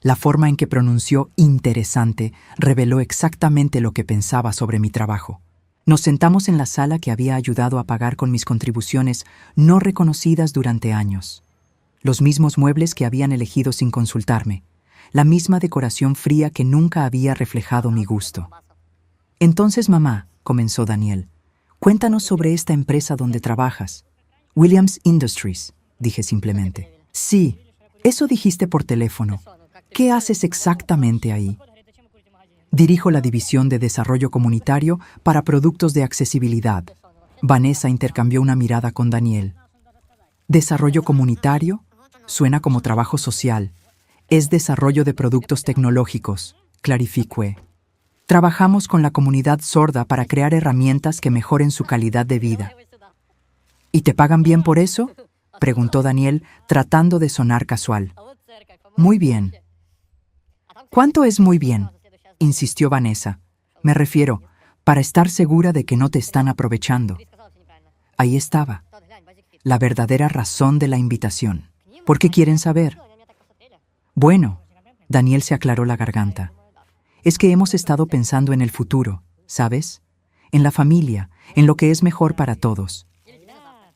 La forma en que pronunció interesante reveló exactamente lo que pensaba sobre mi trabajo. Nos sentamos en la sala que había ayudado a pagar con mis contribuciones no reconocidas durante años. Los mismos muebles que habían elegido sin consultarme. La misma decoración fría que nunca había reflejado mi gusto. «Entonces, mamá», comenzó Daniel, «cuéntanos sobre esta empresa donde trabajas». «Williams Industries», dije simplemente. «Sí, eso dijiste por teléfono. ¿Qué haces exactamente ahí?» «Dirijo la división de desarrollo comunitario para productos de accesibilidad». Vanessa intercambió una mirada con Daniel. «¿Desarrollo comunitario? Suena como trabajo social. Es desarrollo de productos tecnológicos», clarifiqué. «Trabajamos con la comunidad sorda para crear herramientas que mejoren su calidad de vida». «¿Y te pagan bien por eso?», preguntó Daniel, tratando de sonar casual. «Muy bien». «¿Cuánto es muy bien?», insistió Vanessa. «Me refiero, para estar segura de que no te están aprovechando». Ahí estaba, la verdadera razón de la invitación. ¿Por qué quieren saber? Bueno, Daniel se aclaró la garganta. Es que hemos estado pensando en el futuro, ¿sabes? En la familia, en lo que es mejor para todos.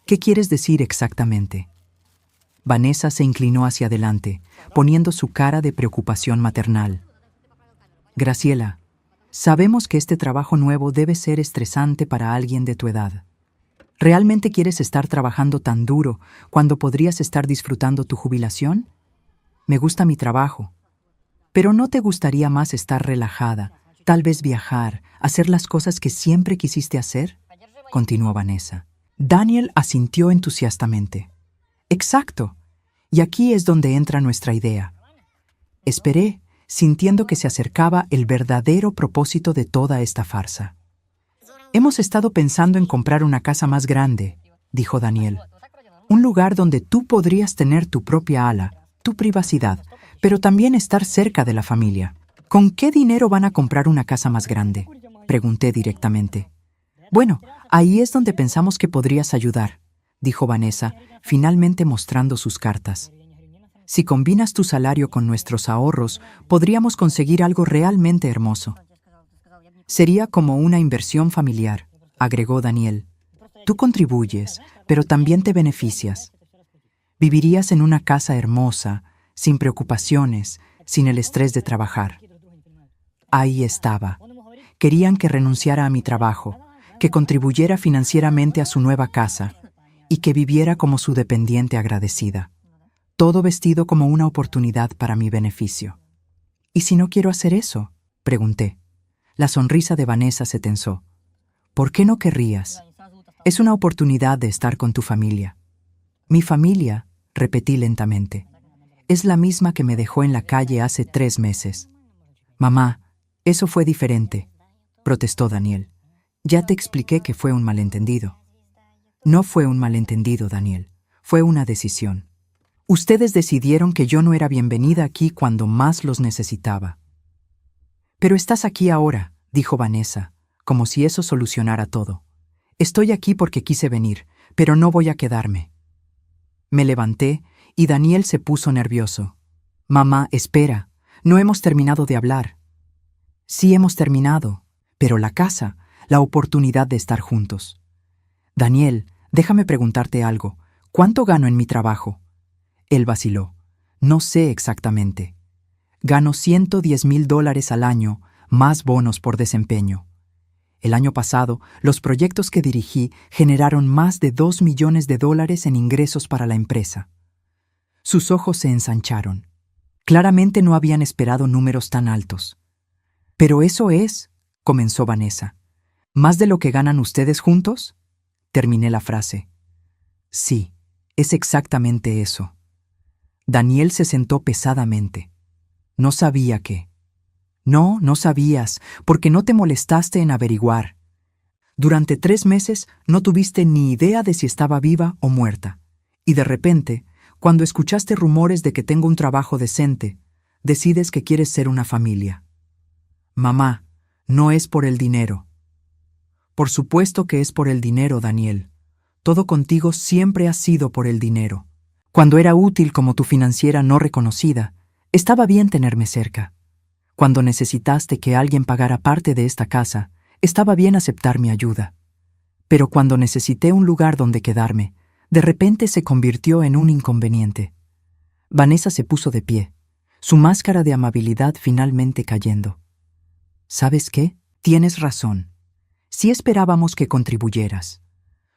¿Qué quieres decir exactamente? Vanessa se inclinó hacia adelante, poniendo su cara de preocupación maternal. «Graciela, sabemos que este trabajo nuevo debe ser estresante para alguien de tu edad. ¿Realmente quieres estar trabajando tan duro cuando podrías estar disfrutando tu jubilación? Me gusta mi trabajo. Pero ¿no te gustaría más estar relajada, tal vez viajar, hacer las cosas que siempre quisiste hacer?», continuó Vanessa. Daniel asintió entusiastamente. «Exacto. Y aquí es donde entra nuestra idea». Esperé, sintiendo que se acercaba el verdadero propósito de toda esta farsa. «Hemos estado pensando en comprar una casa más grande», dijo Daniel. «Un lugar donde tú podrías tener tu propia ala, tu privacidad, pero también estar cerca de la familia». «¿Con qué dinero van a comprar una casa más grande?», pregunté directamente. «Bueno, ahí es donde pensamos que podrías ayudar», dijo Vanessa, finalmente mostrando sus cartas. «Si combinas tu salario con nuestros ahorros, podríamos conseguir algo realmente hermoso». «Sería como una inversión familiar», agregó Daniel. «Tú contribuyes, pero también te beneficias. Vivirías en una casa hermosa, sin preocupaciones, sin el estrés de trabajar». Ahí estaba. Querían que renunciara a mi trabajo, que contribuyera financieramente a su nueva casa y que viviera como su dependiente agradecida. Todo vestido como una oportunidad para mi beneficio. «¿Y si no quiero hacer eso?», pregunté. La sonrisa de Vanessa se tensó. «¿Por qué no querrías? Es una oportunidad de estar con tu familia». «Mi familia», repetí lentamente, «es la misma que me dejó en la calle hace 3 meses». «Mamá, eso fue diferente», protestó Daniel. «Ya te expliqué que fue un malentendido». «No fue un malentendido, Daniel. Fue una decisión. Ustedes decidieron que yo no era bienvenida aquí cuando más los necesitaba». «Pero estás aquí ahora», dijo Vanessa, como si eso solucionara todo. «Estoy aquí porque quise venir, pero no voy a quedarme». Me levanté y Daniel se puso nervioso. «Mamá, espera. no hemos terminado de hablar. Sí hemos terminado, pero la casa, la oportunidad de estar juntos. Daniel, déjame preguntarte algo. ¿Cuánto gano en mi trabajo? Él vaciló. No sé exactamente. Gano $110,000 al año, más bonos por desempeño. El año pasado, los proyectos que dirigí generaron más de $2 millones en ingresos para la empresa. Sus ojos se ensancharon. Claramente no habían esperado números tan altos. Pero eso es, comenzó Vanessa. ¿Más de lo que ganan ustedes juntos? Terminé la frase. Sí, es exactamente eso. Daniel se sentó pesadamente. No sabía qué. No, no sabías, porque no te molestaste en averiguar. Durante 3 meses no tuviste ni idea de si estaba viva o muerta. Y de repente, cuando escuchaste rumores de que tengo un trabajo decente, decides que quieres ser una familia. Mamá, no es por el dinero. Por supuesto que es por el dinero, Daniel. Todo contigo siempre ha sido por el dinero. Cuando era útil como tu financiera no reconocida, estaba bien tenerme cerca. Cuando necesitaste que alguien pagara parte de esta casa, estaba bien aceptar mi ayuda. Pero cuando necesité un lugar donde quedarme, de repente se convirtió en un inconveniente. Vanessa se puso de pie, su máscara de amabilidad finalmente cayendo. ¿Sabes qué? Tienes razón. Sí esperábamos que contribuyeras.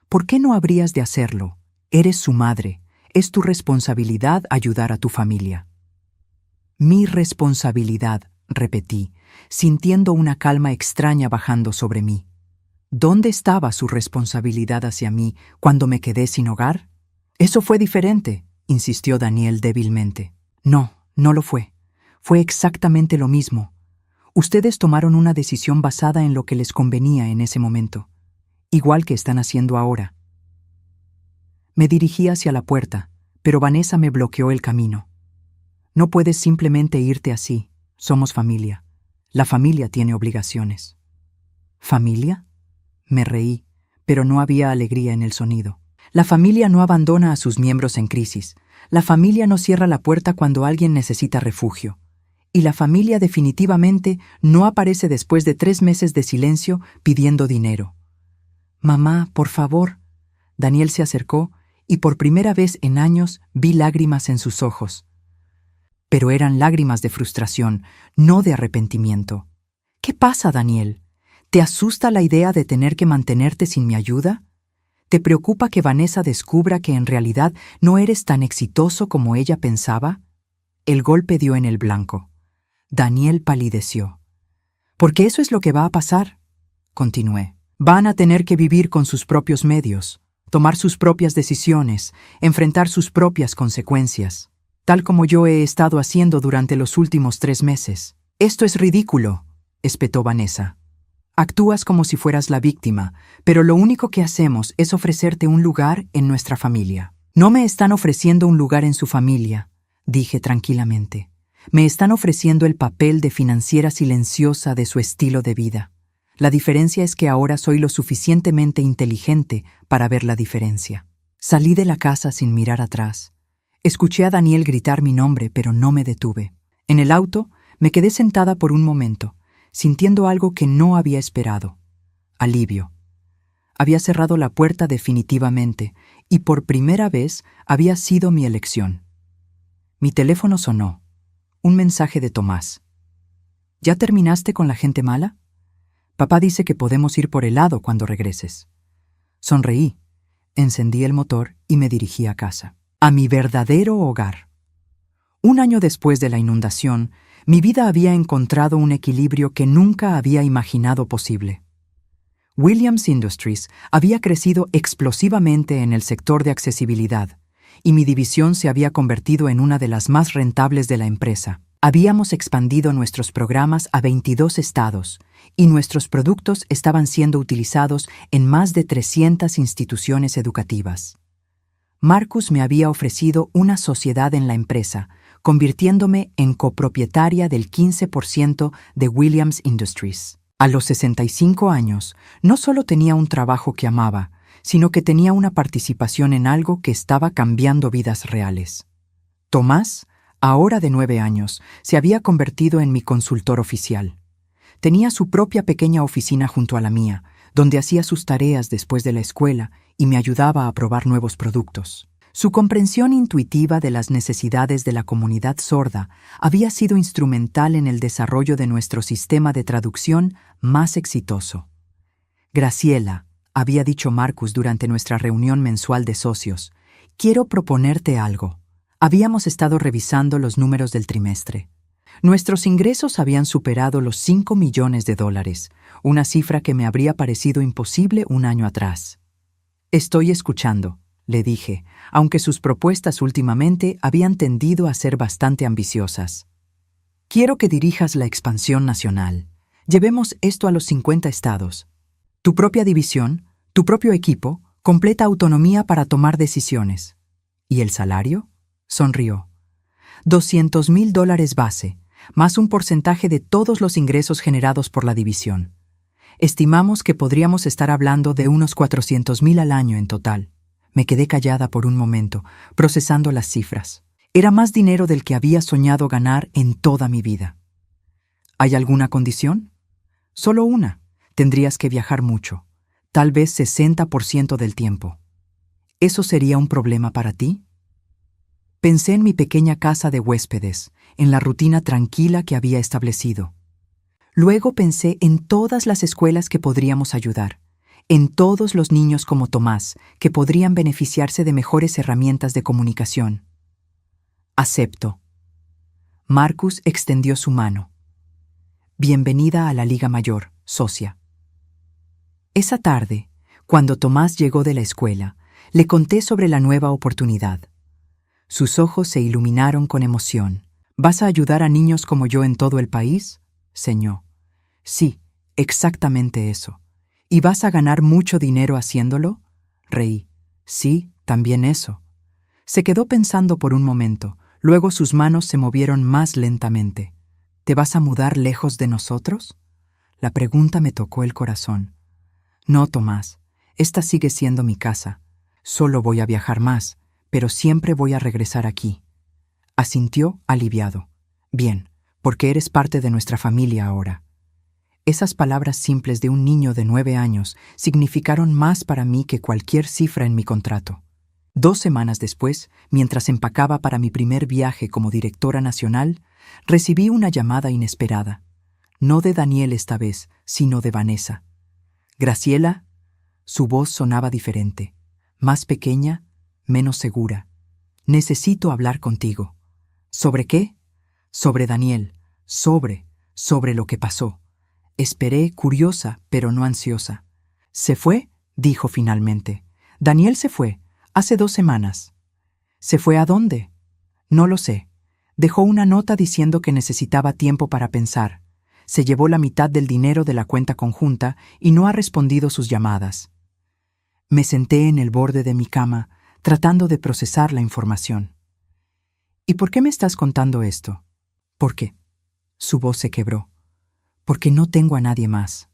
¿Por qué no habrías de hacerlo? Eres su madre. Es tu responsabilidad ayudar a tu familia. Mi responsabilidad, repetí, sintiendo una calma extraña bajando sobre mí. ¿Dónde estaba su responsabilidad hacia mí cuando me quedé sin hogar? Eso fue diferente, insistió Daniel débilmente. No, no lo fue. Fue exactamente lo mismo. Ustedes tomaron una decisión basada en lo que les convenía en ese momento, igual que están haciendo ahora. Me dirigí hacia la puerta, pero Vanessa me bloqueó el camino. No puedes simplemente irte así. Somos familia. La familia tiene obligaciones. ¿Familia? Me reí, pero no había alegría en el sonido. La familia no abandona a sus miembros en crisis. La familia no cierra la puerta cuando alguien necesita refugio. Y la familia definitivamente no aparece después de 3 meses de silencio pidiendo dinero. Mamá, por favor. Daniel se acercó y por primera vez en años vi lágrimas en sus ojos. Pero eran lágrimas de frustración, no de arrepentimiento. ¿Qué pasa, Daniel? ¿Te asusta la idea de tener que mantenerte sin mi ayuda? ¿Te preocupa que Vanessa descubra que en realidad no eres tan exitoso como ella pensaba? El golpe dio en el blanco. Daniel palideció. Porque eso es lo que va a pasar, continué. Van a tener que vivir con sus propios medios, tomar sus propias decisiones, enfrentar sus propias consecuencias, tal como yo he estado haciendo durante los últimos 3 meses. Esto es ridículo, espetó Vanessa. Actúas como si fueras la víctima, pero lo único que hacemos es ofrecerte un lugar en nuestra familia. No me están ofreciendo un lugar en su familia, dije tranquilamente. Me están ofreciendo el papel de financiera silenciosa de su estilo de vida. La diferencia es que ahora soy lo suficientemente inteligente para ver la diferencia. Salí de la casa sin mirar atrás. Escuché a Daniel gritar mi nombre, pero no me detuve. En el auto, me quedé sentada por un momento, sintiendo algo que no había esperado. Alivio. Había cerrado la puerta definitivamente, y por primera vez había sido mi elección. Mi teléfono sonó. Un mensaje de Tomás. ¿Ya terminaste con la gente mala? Papá dice que podemos ir por helado cuando regreses. Sonreí, encendí el motor y me dirigí a casa. A mi verdadero hogar. 1 año después de la inundación, mi vida había encontrado un equilibrio que nunca había imaginado posible. Williams Industries había crecido explosivamente en el sector de accesibilidad, y mi división se había convertido en una de las más rentables de la empresa. Habíamos expandido nuestros programas a 22 estados, y nuestros productos estaban siendo utilizados en más de 300 instituciones educativas. Marcus me había ofrecido una sociedad en la empresa, convirtiéndome en copropietaria del 15% de Williams Industries. A los 65 años, no solo tenía un trabajo que amaba, sino que tenía una participación en algo que estaba cambiando vidas reales. Tomás ahora de 9 años, se había convertido en mi consultor oficial. Tenía su propia pequeña oficina junto a la mía, donde hacía sus tareas después de la escuela y me ayudaba a probar nuevos productos. Su comprensión intuitiva de las necesidades de la comunidad sorda había sido instrumental en el desarrollo de nuestro sistema de traducción más exitoso. Graciela, había dicho Marcus durante nuestra reunión mensual de socios, quiero proponerte algo. Habíamos estado revisando los números del trimestre. Nuestros ingresos habían superado los $5 millones, una cifra que me habría parecido imposible un año atrás. Estoy escuchando, le dije, aunque sus propuestas últimamente habían tendido a ser bastante ambiciosas. Quiero que dirijas la expansión nacional. Llevemos esto a los 50 estados. Tu propia división, tu propio equipo, completa autonomía para tomar decisiones. ¿Y el salario? Sonrió. $200,000 base, más un porcentaje de todos los ingresos generados por la división. Estimamos que podríamos estar hablando de unos $400,000 al año en total. Me quedé callada por un momento, procesando las cifras. Era más dinero del que había soñado ganar en toda mi vida. ¿Hay alguna condición? Solo una. Tendrías que viajar mucho, tal vez 60% del tiempo. ¿Eso sería un problema para ti? Pensé en mi pequeña casa de huéspedes, en la rutina tranquila que había establecido. Luego pensé en todas las escuelas que podríamos ayudar, en todos los niños como Tomás, que podrían beneficiarse de mejores herramientas de comunicación. Acepto. Marcus extendió su mano. Bienvenida a la Liga Mayor, socia. Esa tarde, cuando Tomás llegó de la escuela, le conté sobre la nueva oportunidad. Sus ojos se iluminaron con emoción. ¿Vas a ayudar a niños como yo en todo el país? Señó. Sí, exactamente eso. ¿Y vas a ganar mucho dinero haciéndolo? Reí. Sí, también eso. Se quedó pensando por un momento, luego sus manos se movieron más lentamente. ¿Te vas a mudar lejos de nosotros? La pregunta me tocó el corazón. No, Tomás, esta sigue siendo mi casa. Solo voy a viajar más, pero siempre voy a regresar aquí. Asintió aliviado. Bien, porque eres parte de nuestra familia ahora. Esas palabras simples de un niño de 9 años significaron más para mí que cualquier cifra en mi contrato. 2 semanas después, mientras empacaba para mi primer viaje como directora nacional, recibí una llamada inesperada. No de Daniel esta vez, sino de Vanessa. Graciela, su voz sonaba diferente, más pequeña, menos segura. Necesito hablar contigo. ¿Sobre qué? Sobre Daniel, sobre lo que pasó. Esperé, curiosa, pero no ansiosa. ¿Se fue? Dijo finalmente. Daniel se fue, hace 2 semanas. ¿Se fue a dónde? No lo sé. Dejó una nota diciendo que necesitaba tiempo para pensar. Se llevó la mitad del dinero de la cuenta conjunta y no ha respondido sus llamadas. Me senté en el borde de mi cama, tratando de procesar la información. ¿Y por qué me estás contando esto? ¿Por qué? Su voz se quebró. Porque no tengo a nadie más.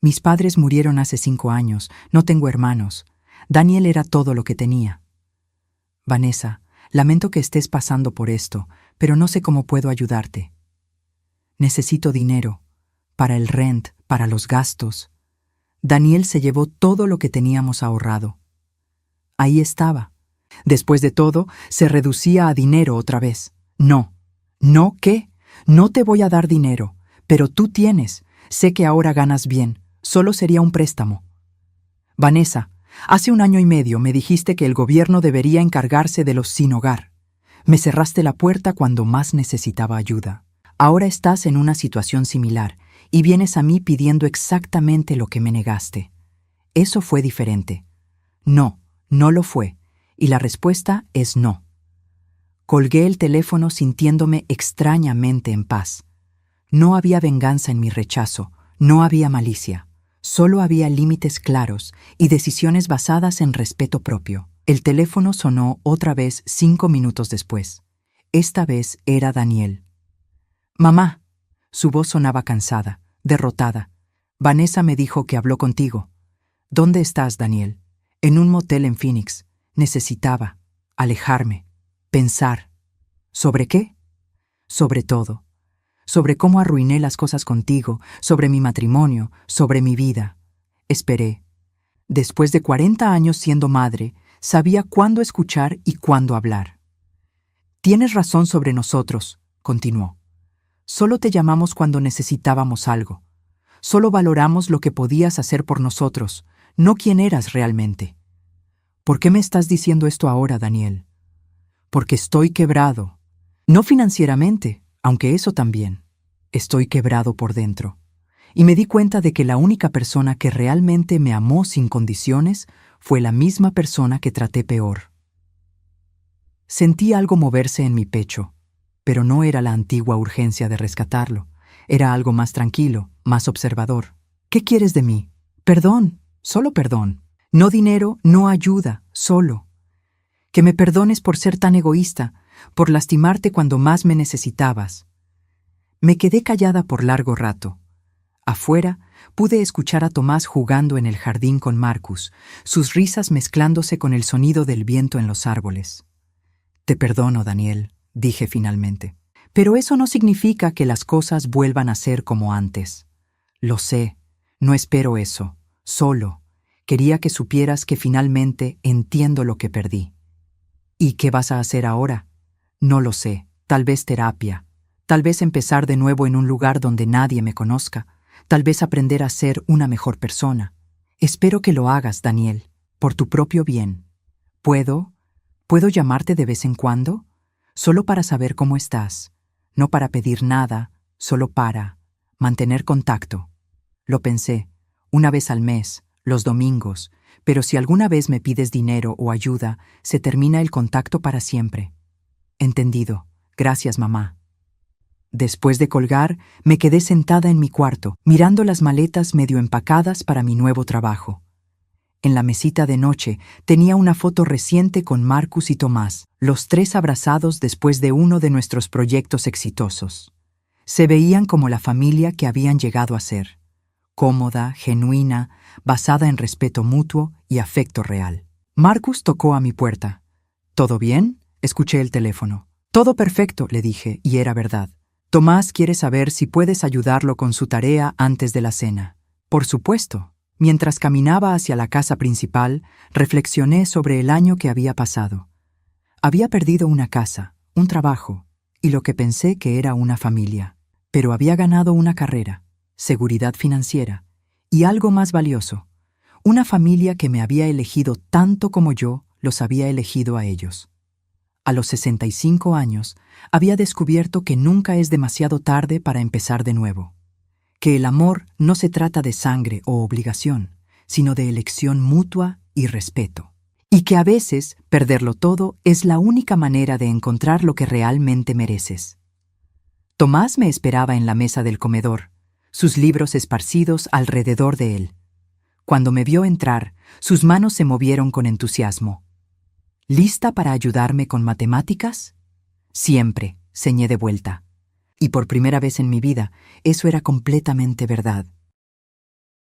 Mis padres murieron hace 5 años, no tengo hermanos. Daniel era todo lo que tenía. Vanessa, lamento que estés pasando por esto, pero no sé cómo puedo ayudarte. Necesito dinero, para el rent, para los gastos. Daniel se llevó todo lo que teníamos ahorrado. Ahí estaba. Después de todo, se reducía a dinero otra vez. No. ¿No qué? No te voy a dar dinero, pero tú tienes. Sé que ahora ganas bien. Solo sería un préstamo. Vanessa, hace 1 año y medio me dijiste que el gobierno debería encargarse de los sin hogar. Me cerraste la puerta cuando más necesitaba ayuda. Ahora estás en una situación similar y vienes a mí pidiendo exactamente lo que me negaste. Eso fue diferente. No, no lo fue, y la respuesta es no. Colgué el teléfono sintiéndome extrañamente en paz. No había venganza en mi rechazo, no había malicia. Solo había límites claros y decisiones basadas en respeto propio. El teléfono sonó otra vez 5 minutos después. Esta vez era Daniel. «Mamá». Su voz sonaba cansada, derrotada. «Vanessa me dijo que habló contigo». «¿Dónde estás, Daniel?» «En un motel en Phoenix. Necesitaba alejarme, pensar». ¿Sobre qué? Sobre todo. Sobre cómo arruiné las cosas contigo, sobre mi matrimonio, sobre mi vida. Esperé. Después de 40 años siendo madre, sabía cuándo escuchar y cuándo hablar. Tienes razón sobre nosotros, continuó. Solo te llamamos cuando necesitábamos algo. Solo valoramos lo que podías hacer por nosotros, no quién eras realmente. ¿Por qué me estás diciendo esto ahora, Daniel? Porque estoy quebrado. No financieramente, aunque eso también. Estoy quebrado por dentro. Y me di cuenta de que la única persona que realmente me amó sin condiciones fue la misma persona que traté peor. Sentí algo moverse en mi pecho, pero no era la antigua urgencia de rescatarlo. Era algo más tranquilo, más observador. ¿Qué quieres de mí? Perdón, solo perdón. No dinero, no ayuda, solo. Que me perdones por ser tan egoísta, por lastimarte cuando más me necesitabas. Me quedé callada por largo rato. Afuera, pude escuchar a Tomás jugando en el jardín con Marcus, sus risas mezclándose con el sonido del viento en los árboles. Te perdono, Daniel, dije finalmente. Pero eso no significa que las cosas vuelvan a ser como antes. Lo sé, no espero eso, solo. Quería que supieras que finalmente entiendo lo que perdí. ¿Y qué vas a hacer ahora? No lo sé, tal vez terapia, tal vez empezar de nuevo en un lugar donde nadie me conozca, tal vez aprender a ser una mejor persona. Espero que lo hagas, Daniel, por tu propio bien. ¿Puedo llamarte de vez en cuando? Solo para saber cómo estás, no para pedir nada, solo para mantener contacto. Lo pensé, una vez al mes, los domingos, pero si alguna vez me pides dinero o ayuda, se termina el contacto para siempre. Entendido. Gracias, mamá. Después de colgar, me quedé sentada en mi cuarto, mirando las maletas medio empacadas para mi nuevo trabajo. En la mesita de noche tenía una foto reciente con Marcus y Tomás, los tres abrazados después de uno de nuestros proyectos exitosos. Se veían como la familia que habían llegado a ser, cómoda, genuina, basada en respeto mutuo y afecto real. Marcus tocó a mi puerta. ¿Todo bien? Escuché el teléfono. Todo perfecto, le dije, y era verdad. Tomás quiere saber si puedes ayudarlo con su tarea antes de la cena. Por supuesto. Mientras caminaba hacia la casa principal, reflexioné sobre el año que había pasado. Había perdido una casa, un trabajo, y lo que pensé que era una familia. Pero había ganado una carrera, seguridad financiera, y algo más valioso, una familia que me había elegido tanto como yo los había elegido a ellos. A los 65 años, había descubierto que nunca es demasiado tarde para empezar de nuevo. Que el amor no se trata de sangre o obligación, sino de elección mutua y respeto. Y que a veces perderlo todo es la única manera de encontrar lo que realmente mereces. Tomás me esperaba en la mesa del comedor, sus libros esparcidos alrededor de él. Cuando me vio entrar, sus manos se movieron con entusiasmo. ¿Lista para ayudarme con matemáticas? Siempre, señé de vuelta. Y por primera vez en mi vida, eso era completamente verdad.